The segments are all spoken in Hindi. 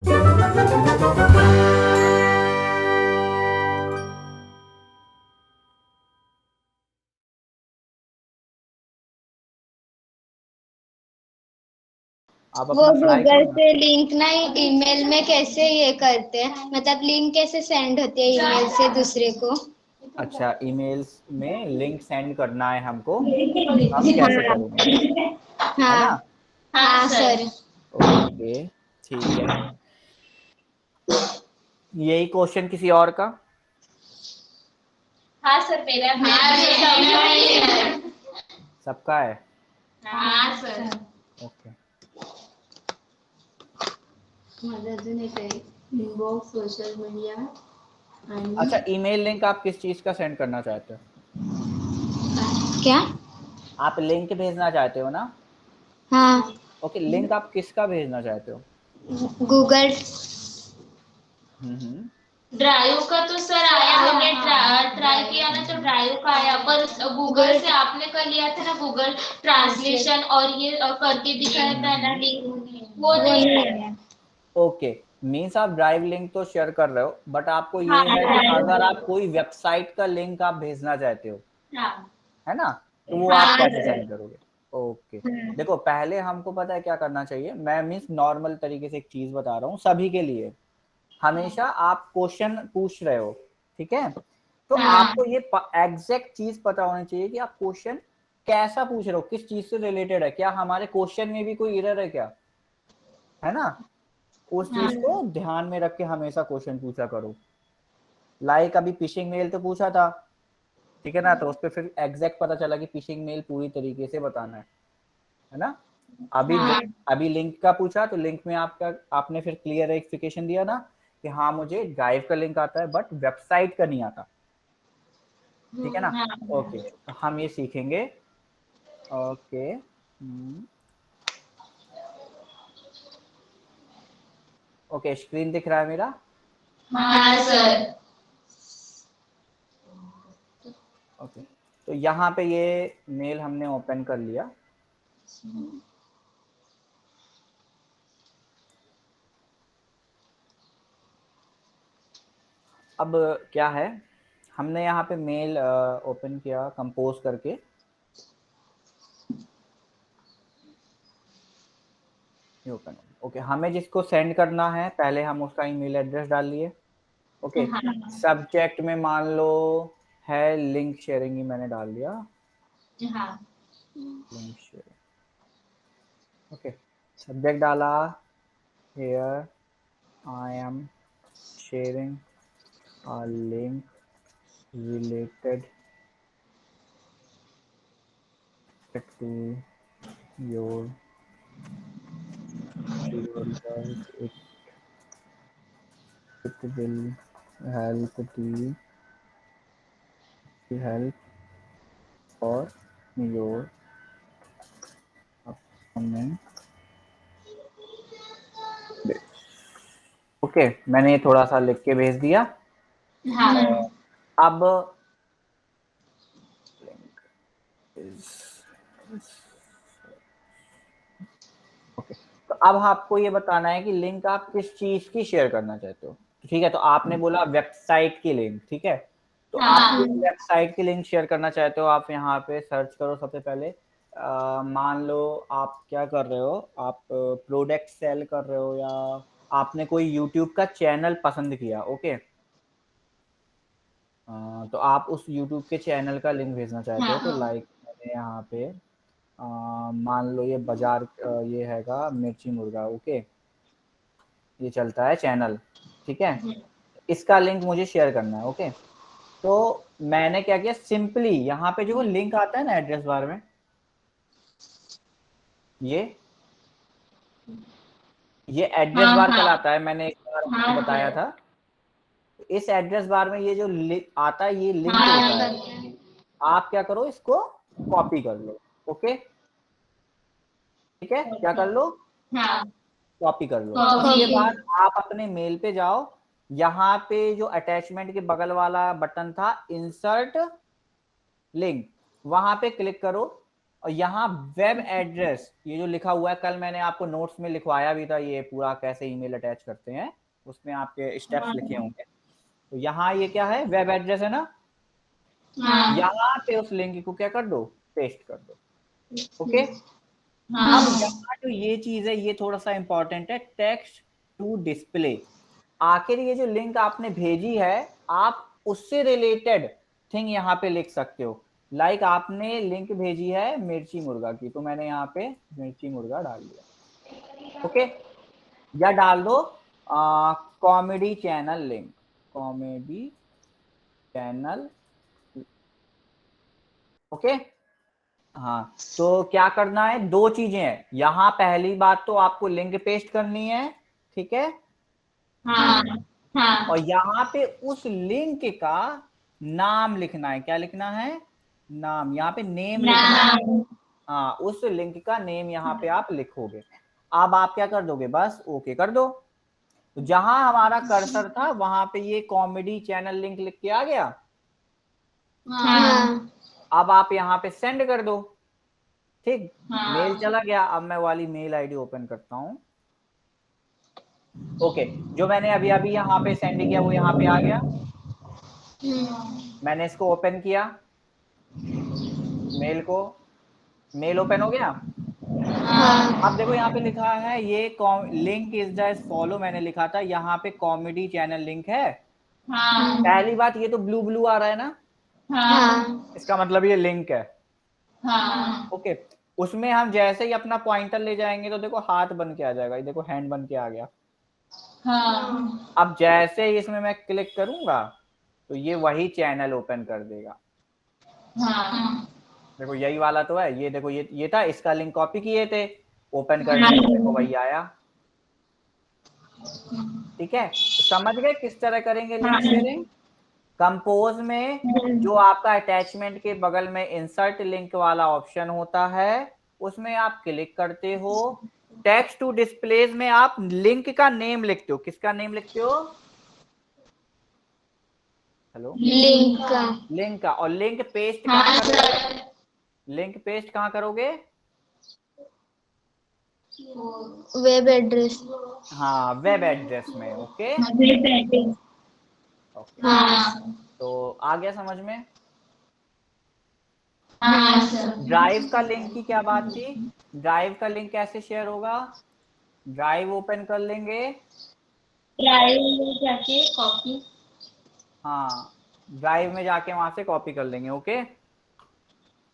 आप वो अपना पढ़ाई गूगल करो ना। से लिंक ना ईमेल में कैसे ये करते हैं, मतलब लिंक कैसे सेंड होती है ईमेल से दूसरे को? अच्छा, ईमेल्स में लिंक सेंड करना है हमको, हम कैसे करेंगे, है ना? हाँ हाँ सर। ओके, ठीक है। यही क्वेश्चन किसी और का? हाँ सर, मेरा भी है। सबका है? हाँ sir. Okay. Inbox social media. अच्छा, ईमेल लिंक आप किस चीज का सेंड करना चाहते हो? क्या? आप लिंक भेजना चाहते हो ना? हाँ ओके, लिंक आप किसका भेजना चाहते हो? गूगल। हम्म। ड्राइव का तो सर आया, हमने ट्राई किया ना तो ड्राइव का आया, पर गूगल से आपने कर लिया था ना, गूगल ट्रांसलेशन और ये करके दिखाया था ना लिंक, वो नहीं आया। ओके, मीन्स आप ड्राइव लिंक तो शेयर कर रहे हो, बट आपको हाँ ये है कि अगर आप कोई वेबसाइट का लिंक आप भेजना चाहते हो, हाँ है ना, तो वो आप हाँ कैसे सर। सेंड करोगे? ओके, देखो पहले हमको पता है क्या करना चाहिए। मैं मीन्स नॉर्मल तरीके से एक चीज बता रहा हूँ सभी के लिए। हमेशा आप क्वेश्चन पूछ रहे हो, ठीक है, तो आपको ये एग्जैक्ट चीज पता होनी चाहिए कि आप क्वेश्चन कैसा पूछ रहे हो, किस चीज से रिलेटेड है, क्या हमारे क्वेश्चन में भी कोई एरर है क्या, है ना? उस चीज को ध्यान में रख के हमेशा क्वेश्चन पूछा करो। लाइक अभी फिशिंग मेल तो पूछा था, ठीक है ना, तो उस पर फिर एग्जैक्ट पता चला कि फिशिंग मेल पूरी तरीके से बताना है ना? अभी अभी लिंक का पूछा तो लिंक में आपका आपने फिर क्लियरिफिकेशन दिया ना कि हाँ मुझे ड्राइव का लिंक आता है बट वेबसाइट का नहीं आता, ठीक है ना? ओके, तो हम ये सीखेंगे। ओके, ओके, स्क्रीन दिख रहा है मेरा? हाँ सर। ओके, तो यहाँ पे ये मेल हमने ओपन कर लिया। अब क्या है, हमने यहाँ पे मेल ओपन किया कंपोज करके। ओपन, ओके, हमें जिसको सेंड करना है पहले हम उसका ईमेल एड्रेस डाल लिए। ओके, सब्जेक्ट में मान लो है लिंक शेयरिंग, ही मैंने डाल दिया लिंक शेयरिंग। ओके, सब्जेक्ट डाला, here I am sharing a link related to your work. It will help help for your upcoming day. Okay, मैंने ये थोड़ा सा लिख के भेज दिया। अब ओके, तो अब आपको ये बताना है कि लिंक आप किस चीज की शेयर करना चाहते हो। ठीक है, तो आपने बोला वेबसाइट की लिंक, ठीक है, तो आप किस वेबसाइट की लिंक शेयर करना चाहते हो, आप यहाँ पे सर्च करो सबसे पहले। मान लो आप क्या कर रहे हो, आप प्रोडक्ट सेल कर रहे हो या आपने कोई यूट्यूब का चैनल पसंद किया, ओके, तो आप उस यूट्यूब के चैनल का लिंक भेजना चाहते हो। तो लाइक मैंने यहाँ पे मान लो ये बाजार ये हैगा मिर्ची मुर्गा, ओके, ये चलता है चैनल, ठीक है, इसका लिंक मुझे शेयर करना है। ओके, तो मैंने क्या किया, सिंपली यहाँ पे जो लिंक आता है ना एड्रेस बार में, ये एड्रेस बार कहलाता है, मैंने एक बार आपको बताया था। इस एड्रेस बार में ये जो आता है ये लिंक होता है। आप क्या करो, इसको कॉपी कर लो। ओके, ठीक है, क्या कर लो, कॉपी कर लो। उसके बाद आप अपने मेल पे जाओ, यहाँ पे जो अटैचमेंट के बगल वाला बटन था इंसर्ट लिंक, वहां पे क्लिक करो और यहाँ वेब एड्रेस, ये जो लिखा हुआ है, कल मैंने आपको नोट्स में लिखवाया भी था ये पूरा कैसे ईमेल अटैच करते हैं, उसमें आपके स्टेप्स लिखे होंगे। तो यहाँ ये क्या है, वेब एड्रेस है ना, यहाँ पे उस लिंक को क्या कर दो, पेस्ट कर दो। ओके, अब यहाँ जो ये चीज है ये थोड़ा सा इंपॉर्टेंट है, टेक्स्ट टू डिस्प्ले। आखिर ये जो लिंक आपने भेजी है, आप उससे रिलेटेड थिंग यहाँ पे लिख सकते हो। लाइक आपने लिंक भेजी है मिर्ची मुर्गा की, तो मैंने यहाँ पे मिर्ची मुर्गा डाल दिया। ओके, या डाल दो comedy channel link, comedy channel. Okay, हाँ, तो क्या करना है, दो चीजें हैं यहाँ। पहली बात तो आपको लिंक पेस्ट करनी है, ठीक है, और यहाँ पे उस लिंक का नाम लिखना है। क्या लिखना है, नाम, यहाँ पे नेम लिखना है। हाँ, उस लिंक का नेम यहाँ पे आप लिखोगे। अब आप क्या कर दोगे, बस ओके कर दो। तो जहां हमारा कर्सर था वहां पे ये कॉमेडी चैनल लिंक लिख के आ गया। अब आप यहाँ पे सेंड कर दो, ठीक, मेल चला गया। अब मैं वाली मेल आईडी ओपन करता हूँ। ओके, जो मैंने अभी अभी यहाँ पे सेंड किया वो यहाँ पे आ गया। मैंने इसको ओपन किया, मेल को, मेल ओपन हो गया। अब देखो यहाँ पे लिखा है ये लिंक इज द फॉलो, मैंने लिखा था यहाँ पे कॉमेडी चैनल लिंक है। पहली बात, ये तो ब्लू ब्लू आ रहा है ना, इसका मतलब ये लिंक है। ओके, उसमें हम जैसे ही अपना पॉइंटर ले जाएंगे तो देखो हाथ बन के आ जाएगा, ये देखो हैंड बन के आ गया। अब जैसे ही इसमें मैं क्लिक करूंगा तो ये वही चैनल ओपन कर देगा। देखो यही वाला तो है, ये देखो ये था, इसका लिंक कॉपी किए थे, ओपन करने में देखो वही आया। ठीक है, तो समझ गए किस तरह करेंगे लिंक शेयरिंग। कंपोज में जो आपका अटैचमेंट के बगल में इंसर्ट लिंक वाला ऑप्शन होता है उसमें आप क्लिक करते हो। टेक्स्ट टू डिस्प्लेस में आप लिंक का नेम लिखते हो। किसका नेम लिखते हो, हेलो, लिंक का। और लिंक पेस्ट कहाँ करोगे, लिंक पेस्ट कहाँ करोगे, वेब एड्रेस। हाँ, वेब एड्रेस में। ओके, तो आ गया समझ में। ड्राइव का लिंक की क्या बात थी, ड्राइव का लिंक कैसे शेयर होगा, ड्राइव ओपन कर लेंगे, ड्राइव में जाके कॉपी, हाँ, ड्राइव में जाके वहां से कॉपी कर लेंगे। ओके,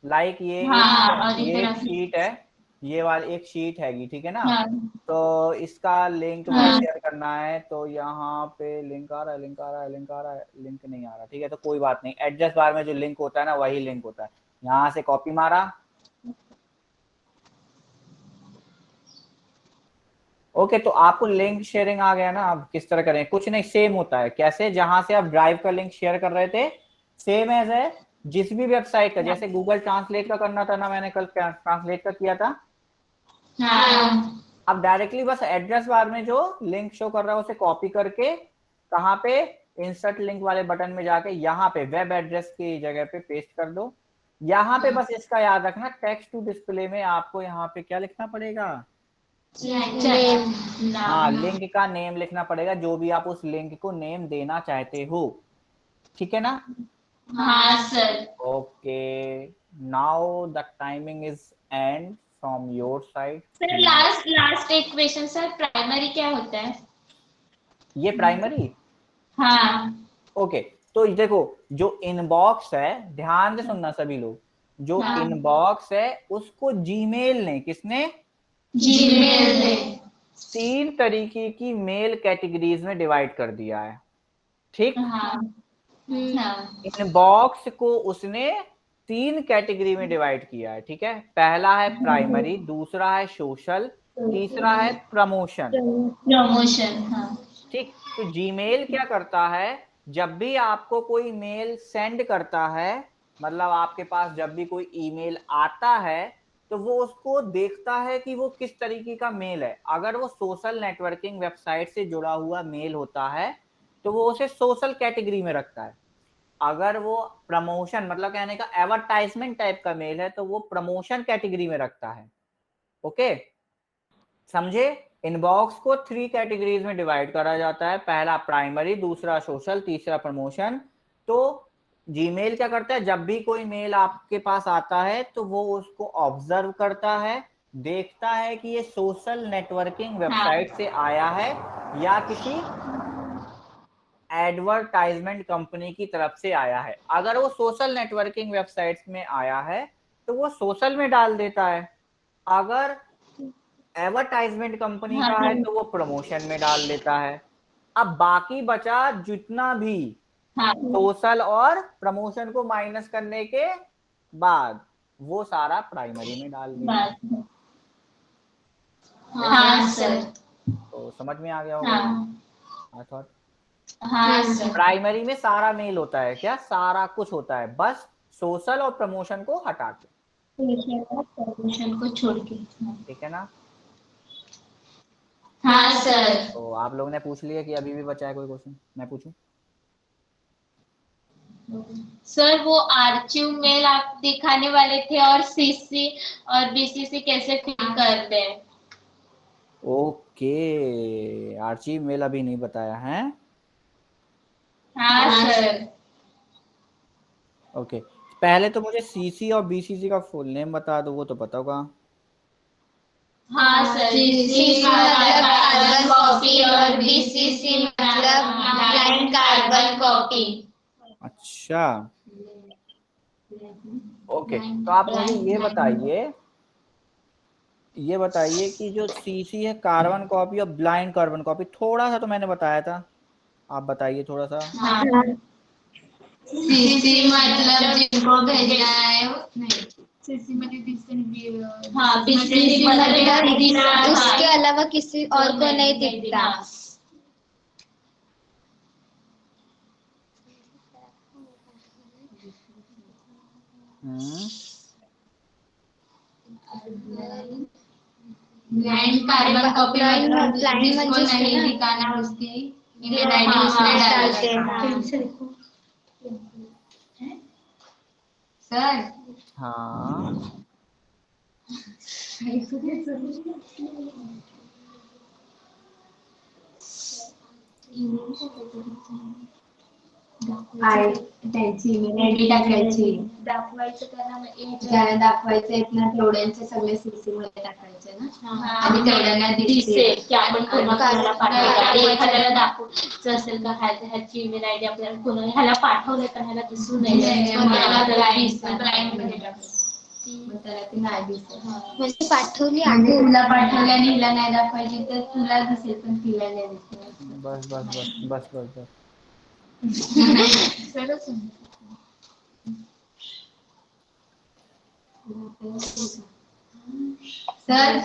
लाइक ये एक शीट है, ये वाली एक शीट हैगी, ठीक है ना। तो इसका लिंक मुझे शेयर करना है, तो यहाँ पे लिंक आ रहा है, लिंक आ रहा है, लिंक आ रहा है, लिंक नहीं आ रहा। ठीक है, तो कोई बात नहीं, एड्रेस बार में जो लिंक होता है ना वही लिंक होता है। यहाँ से कॉपी मारा, ओके, तो आपको लिंक शेयरिंग आ गया ना। अब किस तरह करें, कुछ नहीं, सेम होता है। कैसे, जहां से आप ड्राइव का लिंक शेयर कर रहे थे सेम एज है जिस भी वेबसाइट का, जैसे गूगल ट्रांसलेट का करना था ना, मैंने कल ट्रांसलेट का किया था। अब डायरेक्टली बस एड्रेस बार में जो लिंक शो कर रहा है उसे कॉपी करके कहाँ पे, इंसर्ट लिंक वाले बटन में जाके यहाँ पे वेब एड्रेस की जगह पे पेस्ट कर दो। यहाँ पे बस इसका याद रखना, टेक्स्ट टू डिस्प्ले में आपको यहाँ पे क्या लिखना पड़ेगा, हाँ, लिंक का नेम लिखना पड़ेगा, जो भी आप उस लिंक को नेम देना चाहते हो। ठीक है ना, हाँ sir. Okay, now the timing is and from your side. Sir last एक क्वेश्चन सर, प्राइमरी क्या होता है, ये प्राइमरी, हाँ, ओके, तो देखो जो इनबॉक्स है, ध्यान से सुनना सभी लोग, जो इनबॉक्स है उसको जीमेल ने, किसने, जीमेल ने 3 तरीके की मेल कैटेगरीज में डिवाइड कर दिया है। ठीक, इनबॉक्स को उसने 3 कैटेगरी में डिवाइड किया है। ठीक है, पहला है प्राइमरी, दूसरा है सोशल, तीसरा है प्रमोशन। हाँ। ठीक, तो जीमेल क्या करता है, जब भी आपको कोई मेल सेंड करता है, मतलब आपके पास जब भी कोई ईमेल आता है तो वो उसको देखता है कि वो किस तरीके का मेल है। अगर वो सोशल नेटवर्किंग वेबसाइट से जुड़ा हुआ मेल होता है तो वो उसे सोशल कैटेगरी में रखता है। अगर वो प्रमोशन मतलब कहने का एडवर्टाइजमेंट टाइप का मेल है तो वो प्रमोशन कैटेगरी में रखता है। ओके, समझे? इनबॉक्स को 3 कैटेगरीज में डिवाइड करा जाता है, पहला प्राइमरी, दूसरा सोशल, तीसरा प्रमोशन। तो जीमेल क्या करता है, जब भी कोई मेल आपके पास आता है तो वो उसको ऑब्जर्व करता है, देखता है कि ये सोशल नेटवर्किंग वेबसाइट से आया है या किसी एडवर्टाइजमेंट कंपनी की तरफ से आया है। अगर वो सोशल नेटवर्किंग वेबसाइट्स में आया है तो वो सोशल में डाल देता है, अगर एडवर्टाइजमेंट कंपनी का है तो वो प्रमोशन में डाल देता है। अब बाकी बचा जितना भी सोशल और प्रमोशन को माइनस करने के बाद वो सारा प्राइमरी में डाल दिया। हाँ सर। तो समझ में आ गया होगा। हाँ थॉट हाँ सर। प्राइमरी में सारा मेल होता है, क्या सारा कुछ होता है, बस सोशल और प्रमोशन को हटा के, प्रमोशन को छोड़ के। ठीक है ना? हाँ सर। तो आप लोगों ने पूछ लिया कि अभी भी बचा है कोई क्वेश्चन, मैं पूछूं? सर वो आर्चिव मेल आप दिखाने वाले थे और सीसी और बीसीसी कैसे फिल करते हैं? ओके, आर्चिव मेल अभी नहीं बताया है। हाँ सर। ओके, पहले तो मुझे सीसी और बीसीसी का फुल नेम बता दो, वो तो पता होगा। हाँ सर, सीसी मतलब कार्बन कॉपी और बीसीसी मतलब ब्लाइंड कार्बन कॉपी। अच्छा, ओके, तो आप मुझे ये बताइए कि जो सीसी है कार्बन कॉपी और ब्लाइंड कार्बन कॉपी, थोड़ा सा तो मैंने बताया था, आप बताइए थोड़ा सा। हाँ। सीसी मतलब जिनको भेजना है, नहीं सीसी मतलब हाँ बीसीसी मतलब उसके अलावा किसी और को नहीं दिखता। ब्लाइंड कार्बन कॉपी मतलब जिसको नहीं दिखाना उसकी ईमेल आईडी उसमें डालते हैं। सर हाँ, त्यांची ईमेल आयडी टाकायची, दाखवायचं ज्याला दाखवायचं आहेत ना तेवढ्यांचे सगळे सीसी मध्ये टाकायचे ना, आणि तेवढ्यांना दिसेल की आपण कोणाला पाठवलं, आणि एखाद्याला दाखवायचं असेल का ह्याची ईमेल आयडी आपल्याला कोणाला ह्याला पाठवलं तर ह्याला दिसू नये, म्हणजे पाठवली म्हणजे तुला पाठवल्या आणि हिला नाही दाखवायची तर तुला दिसेल पण तिला नाही दिसेल. बस बस बस बस बस बस sir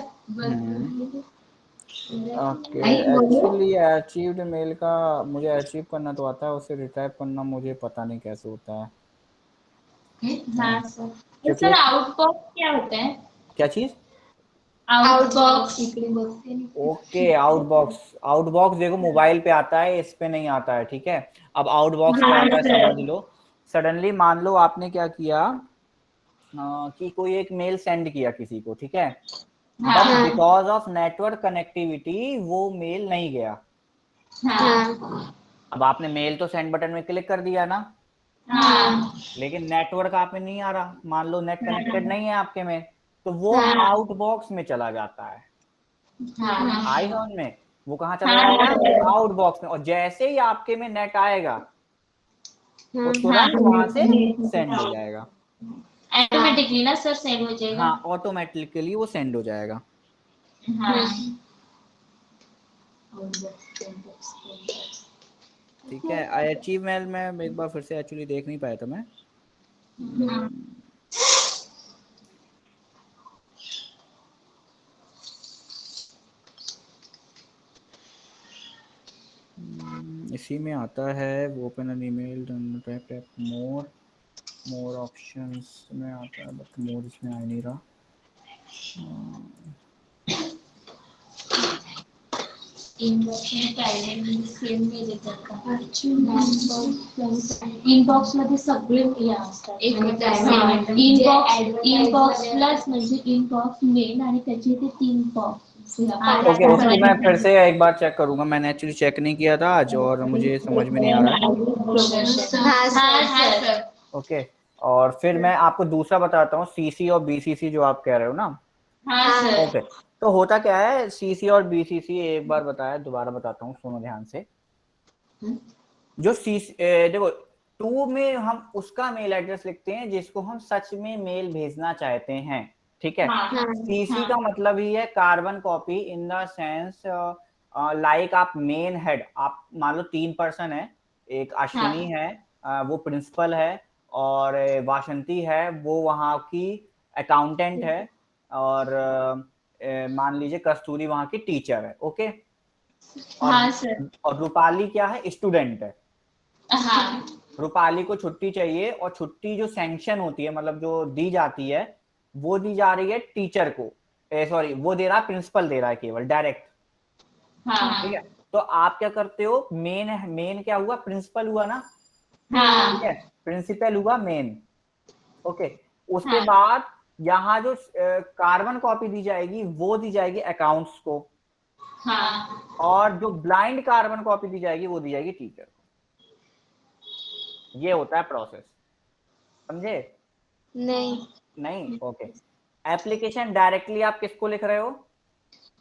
okay, actually achieved mail का मुझे अचीव करना तो आता है, उसे रिटाइप करना मुझे पता नहीं कैसे होता है। हाँ सर। सर आउटबॉक्स क्या होता है? क्या चीज? आउटबॉक्स। ओके, आउटबॉक्स देखो मोबाइल पे आता है, इस पे नहीं आता है, ठीक है? अब आउटबॉक्स क्या होता है समझ लो। सडनली मान लो आपने क्या किया कि कोई एक मेल सेंड किया किसी को, ठीक है, but because of network connectivity वो मेल नहीं गया। अब आपने मेल तो सेंड बटन में क्लिक कर दिया ना, लेकिन नेटवर्क आप में नहीं आ रहा, मान लो नेट कनेक्टेड नहीं है आपके में, तो वो आउटबॉक्स में चला जाता है। आई समझ में? वो कहाँ चला जाएगा? आउटबॉक्स में। और जैसे ही आपके में नेट आएगा वो तुरंत वहां से सेंड हो जाएगा। ऑटोमेटिकली ना सर सेंड हो जाएगा? हाँ, ऑटोमेटिकली वो सेंड हो जाएगा। ठीक है, आई अचीव मेल में एक बार फिर से एक्चुअली देख नहीं पाया था मैं। इसी में आता है open an email, tap more options में आता है, बट मोर इसमें आ नहीं रहा। इनबॉक्स में पहिले म्हणजे सेम मेल येतात का? इनबॉक्स मध्ये सगळे हे असतात. इनबॉक्स प्लस म्हणजे इनबॉक्स मेल आणि त्याचे ते 3 बॉक्स. ओके, उसको मैं फिर से एक बार चेक करूंगा। मैंने एक्चुअली चेक नहीं किया था आज और मुझे समझ में नहीं आ रहा है। हाँ सर। ओके, और फिर मैं आपको दूसरा बताता हूँ, सीसी और बीसीसी जो आप कह रहे हो ना। हाँ सर। ओके, तो होता क्या है सीसी और बीसीसी, एक बार बताया, दोबारा बताता हूँ, सुनो ध्यान से। जो सीसी देखो, 2 में हम उसका मेल एड्रेस लिखते हैं जिसको हम सच में मेल भेजना चाहते हैं, ठीक है। सीसी का मतलब ही है carbon copy, in the sense like आप मेन हेड, आप मान लो 3 पर्सन है, एक अश्विनी है, वो प्रिंसिपल है, और वासंती है, वो वहाँ की अकाउंटेंट है, और मान लीजिए कस्तूरी वहाँ की टीचर है। ओके, हाँ सर। और रूपाली क्या है, स्टूडेंट है। हाँ। रूपाली को छुट्टी चाहिए, और छुट्टी जो सैंक्शन होती है, मतलब जो दी जाती है, वो दी जा रही है टीचर को, सॉरी वो दे रहा है, प्रिंसिपल दे रहा है केवल डायरेक्ट। हाँ। ठीक है, तो आप क्या करते हो, मेन क्या हुआ, प्रिंसिपल हुआ ना। हाँ। ठीक है, प्रिंसिपल हुआ मेन। ओके, उसके बाद यहाँ जो कार्बन कॉपी दी जाएगी वो दी जाएगी अकाउंट्स को, हाँ। और जो ब्लाइंड कार्बन कॉपी दी जाएगी वो दी जाएगी टीचर को। ये होता है प्रोसेस, समझे? नहीं, ओके। एप्लीकेशन डायरेक्टली आप किसको लिख रहे हो,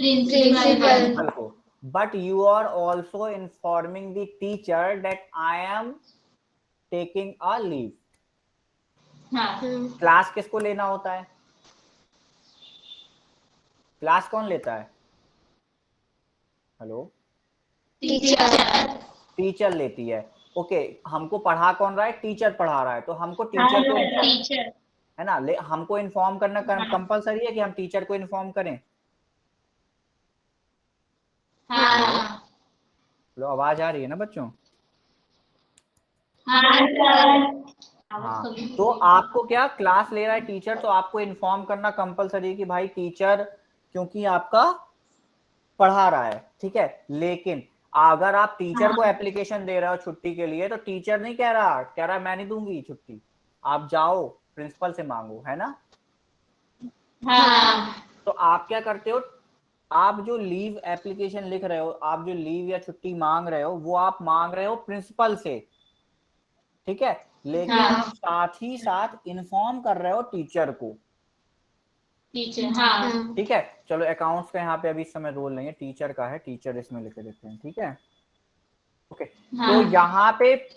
प्रिंसिपल को, but you are also informing the teacher that I am taking a leave. Class किसको लेना होता है, क्लास कौन लेता है, हेलो, टीचर लेती है। ओके, हमको पढ़ा कौन रहा है, टीचर पढ़ा रहा है, तो हमको टीचर को, टीचर है ना, हमको इन्फॉर्म करना कंपलसरी है कि हम टीचर को इन्फॉर्म करें। लो, आवाज आ रही है ना बच्चों? हाँ, तो आपको क्या, क्लास ले रहा है टीचर, तो आपको इन्फॉर्म करना कंपलसरी है कि भाई टीचर, क्योंकि आपका पढ़ा रहा है, ठीक है। लेकिन अगर आप टीचर को एप्लीकेशन दे रहे हो छुट्टी के लिए, तो टीचर नहीं कह रहा मैं नहीं दूंगी छुट्टी, आप जाओ प्रिंसिपल से मांगो, है ना। तो आप क्या करते हो, आप जो लीव एप्लीकेशन लिख रहे हो, आप जो लीव या छुट्टी मांग रहे हो, वो आप मांग रहे हो प्रिंसिपल से, ठीक है। लेकिन आप साथ ही साथ इन्फॉर्म कर रहे हो टीचर को, ठीक है। चलो, अकाउंट्स का यहाँ पे अभी इस समय रोल नहीं है, टीचर का है, टीचर इसमें लिख देते हैं, ठीक है। ओके, तो यहाँ पे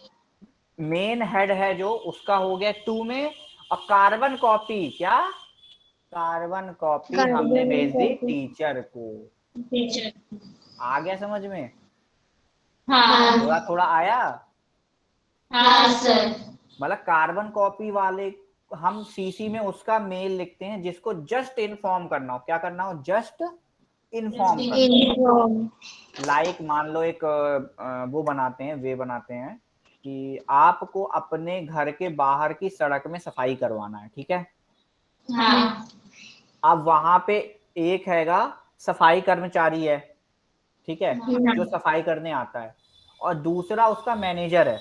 मेन हेड है जो, उसका हो गया 2 में, और कार्बन कॉपी क्या, कार्बन कॉपी हमने भेज दी टीचर को। आ गया समझ में? थोड़ा थोड़ा आया? मतलब कार्बन कॉपी वाले हम सीसी में उसका मेल लिखते हैं जिसको जस्ट इन्फॉर्म करना हो, क्या करना हो, जस्ट इन्फॉर्म। लाइक मान लो एक वो बनाते हैं, वे बनाते हैं कि आपको अपने घर के बाहर की सड़क में सफाई करवाना है, ठीक है। अब वहां पे एक हैगा सफाई कर्मचारी है, ठीक है, जो सफाई करने आता है, और दूसरा उसका मैनेजर है,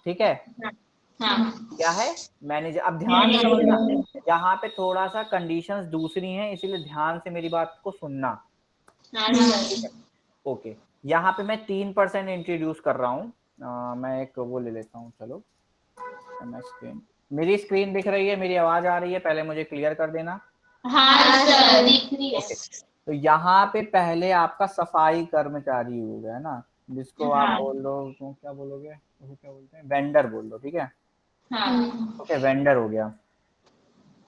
ठीक है। क्या है, मैनेजर। अब ध्यान से समझना, यहाँ पे थोड़ा सा कंडीशंस दूसरी हैं, इसीलिए ध्यान से मेरी बात को सुनना। ओके, यहाँ पे मैं 3% इंट्रोड्यूस कर रहा हूँ। मैं एक वो ले लेता हूँ, चलो स्क्रीन, मेरी स्क्रीन दिख रही है, मेरी आवाज आ रही है, पहले मुझे क्लियर कर देना। सर, दिख रही है। तो यहाँ पे पहले आपका सफाई कर्मचारी हो गया ना, जिसको आप बोल दो, तो क्या बोलोगे, क्या बोलते हैं, वेंडर बोल दो, ठीक है। ओके, वेंडर हो गया,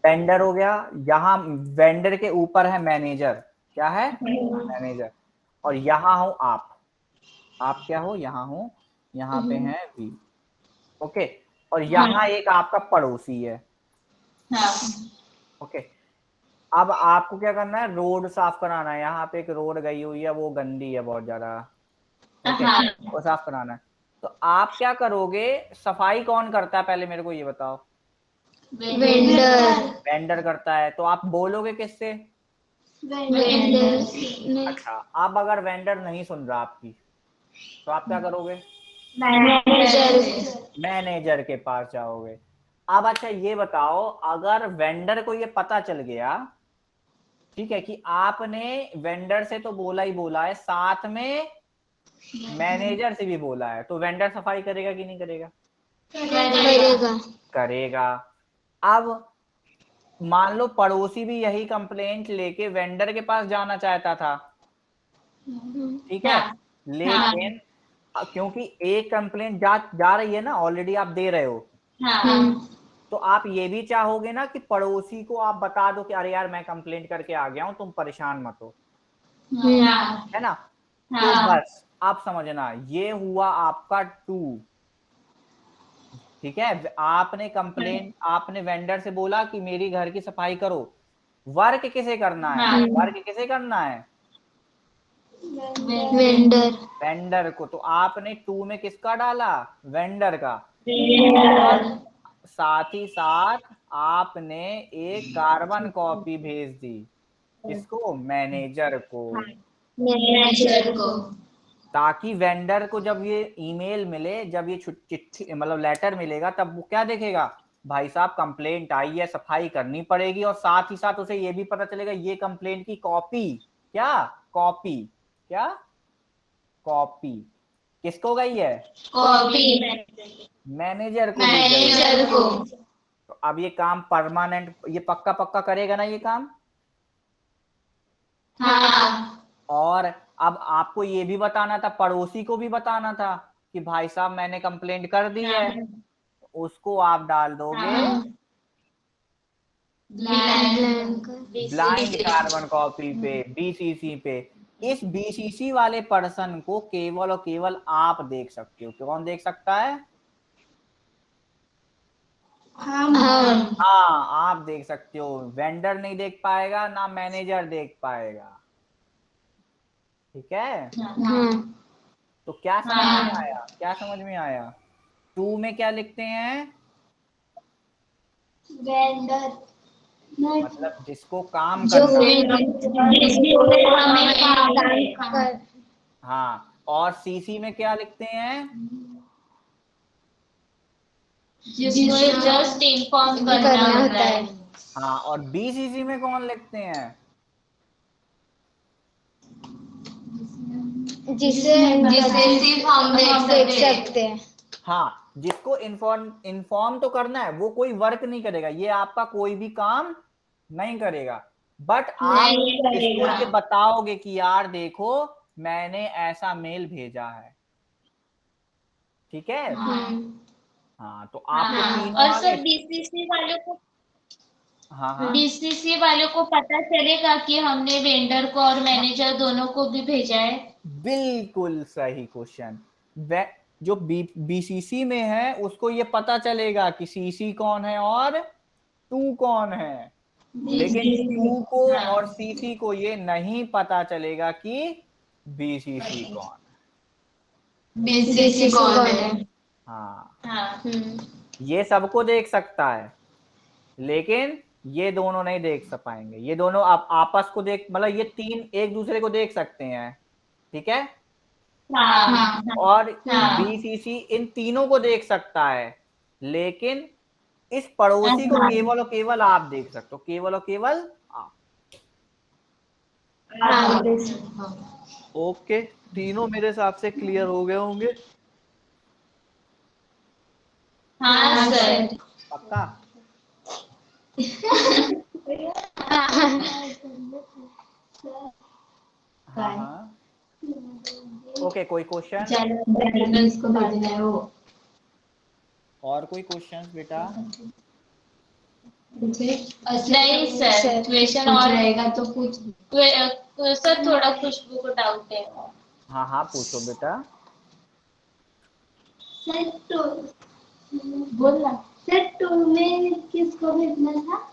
वेंडर हो गया। यहाँ वेंडर के ऊपर है मैनेजर, क्या है, मैनेजर, और यहाँ हो आप क्या हो, यहाँ हो, यहाँ पे है वी, ओके। और यहाँ एक आपका पड़ोसी है, ओके। अब आपको क्या करना है, रोड साफ कराना है, यहाँ पे एक रोड गई हुई है, वो गंदी है बहुत ज्यादा, ओके, वो साफ कराना है। तो आप क्या करोगे, सफाई कौन करता है पहले मेरे को ये बताओ, वेंडर करता है, तो आप बोलोगे किससे, वेंडर अच्छा, अब अगर वेंडर नहीं सुन रहा आपकी तो आप क्या करोगे? मैनेजर मैनेजर के पास जाओगे। अब अच्छा ये बताओ, अगर वेंडर को ये पता चल गया, ठीक है, कि आपने वेंडर से तो बोला ही बोला है, साथ में मैनेजर से भी बोला है, तो वेंडर सफाई करेगा कि नहीं करेगा? करेगा। करेगा। अब मान लो पड़ोसी भी यही कंप्लेंट लेके वेंडर के पास जाना चाहता था, ठीक है, लेकिन क्योंकि एक कंप्लेंट जा रही है ना, ऑलरेडी आप दे रहे हो, तो आप ये भी चाहोगे ना कि पड़ोसी को आप बता दो कि अरे यार मैं कंप्लेंट करके आ गया हूं, तुम परेशान मत हो, है ना? तो बस आप समझना, ये हुआ आपका 2, ठीक है। आपने कंप्लेंट, आपने वेंडर से बोला कि मेरी घर की सफाई करो, वर्क किसे करना है? वर्क किसे करना है? वेंडर वेंडर को। तो आपने 2 में किसका डाला? वेंडर का। और साथ ही साथ आपने एक कार्बन कॉपी भेज दी, किसको? मैनेजर को। मैनेजर को ताकि वेंडर को जब ये ईमेल मिले, जब ये चिट्ठी मतलब लेटर मिलेगा, तब वो क्या देखेगा? भाई साहब कंप्लेंट आई है, सफाई करनी पड़ेगी, और साथ ही साथ उसे ये भी पता चलेगा ये कंप्लेंट की कॉपी, क्या कॉपी, क्या कॉपी किसको गई है? कॉपी मैनेजर को दी गई है। मैनेजर को। तो अब ये काम परमानेंट, ये पक्का पक्का करेगा ना ये काम? हाँ। और अब आपको ये भी बताना था, पड़ोसी को भी बताना था कि भाई साहब मैंने कंप्लेंट कर दी है, उसको आप डाल दोगे ब्लाइंड कार्बन कॉपी पे, बीसीसी पे। इस बीसीसी वाले पर्सन को केवल और केवल आप देख सकते हो। कौन देख सकता है? हाँ, आप देख सकते हो, वेंडर नहीं देख पाएगा, ना मैनेजर देख पाएगा, ठीक है। तो क्या समझ में आया? क्या समझ में आया? 2 में क्या लिखते हैं? वेंडर मतलब जिसको काम जो करना हमें काम कर। हाँ, और सीसी में क्या लिखते हैं? जिसको जस्ट इन्फॉर्म करना होता है। हाँ, और बीसीसी में कौन लिखते हैं? जिसे सिर्फ हम देख सकते हैं। हाँ, जिसको इन्फॉर्म तो करना है, वो कोई वर्क नहीं करेगा, ये आपका कोई भी काम नहीं करेगा, बट आप इसको ये बताओगे कि यार देखो मैंने ऐसा मेल भेजा है, ठीक है। हाँ, तो आपको तीनों और आगे। सर बीसीसी वालों को, हाँ, बीसीसी वालों को पता चलेगा कि हमने वेंडर को और मैनेजर दोनों को भी भेजा है? बिल्कुल सही क्वेश्चन। जो बीसीसी में है उसको ये पता चलेगा कि सीसी कौन है और 2 कौन है, लेकिन 2 को और सीसी को ये नहीं पता चलेगा कि बीसीसी कौन है। बीसीसी कौन है? हाँ, ये सबको देख सकता है, लेकिन ये दोनों नहीं देख पाएंगे। ये दोनों आप आपस को देख, मतलब ये 3 एक दूसरे को देख सकते हैं, ठीक है। और बीसीसी इन तीनों को देख सकता है, लेकिन इस पड़ोसी को केवल और केवल आप देख सकते हो, केवल और केवल आप। ओके, तीनों मेरे हिसाब से क्लियर हो गए होंगे। हाँ सर। पक्का? हाँ हाँ, ओके, कोई क्वेश्चन? इसको भेजना है वो। और कोई क्वेश्चन बेटा? नहीं सर, क्वेश्चन और रहेगा तो पूछ। सर थोड़ा खुशबू को डाउट है। हाँ हाँ, पूछो बेटा। सर तो बोलना। सर टू में किसको भेजना था?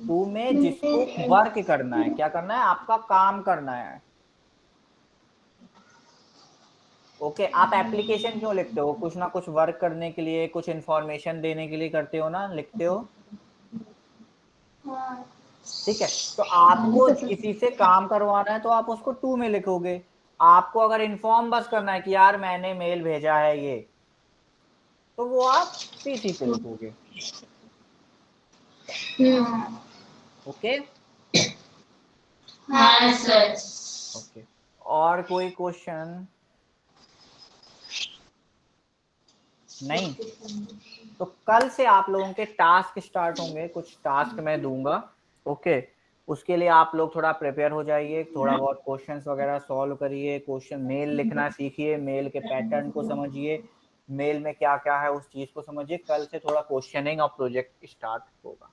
2 में जिसको वर्क करना है, क्या करना है? आपका काम करना है। ओके, आप एप्लीकेशन क्यों लिखते हो? कुछ ना कुछ वर्क करने के लिए, कुछ इंफॉर्मेशन देने के लिए करते हो ना, लिखते हो। हाँ ठीक है, तो आपको किसी से काम करवाना है तो आप उसको टू में लिखोगे। आपको अगर इन्फॉर्म बस करना है कि यार मैंने मेल भेजा है ये, तो वो आप पीसी पे लिखोगे। ओके हाँ सर। ओके, और कोई क्वेश्चन? नहीं, तो कल से आप लोगों के टास्क स्टार्ट होंगे, कुछ टास्क मैं दूंगा। ओके, उसके लिए आप लोग थोड़ा प्रिपेयर हो जाइए, थोड़ा बहुत क्वेश्चंस वगैरह सॉल्व करिए, क्वेश्चन मेल लिखना सीखिए, मेल के पैटर्न को समझिए, मेल में क्या क्या है उस चीज को समझिए। कल से थोड़ा क्वेश्चनिंग और प्रोजेक्ट स्टार्ट होगा।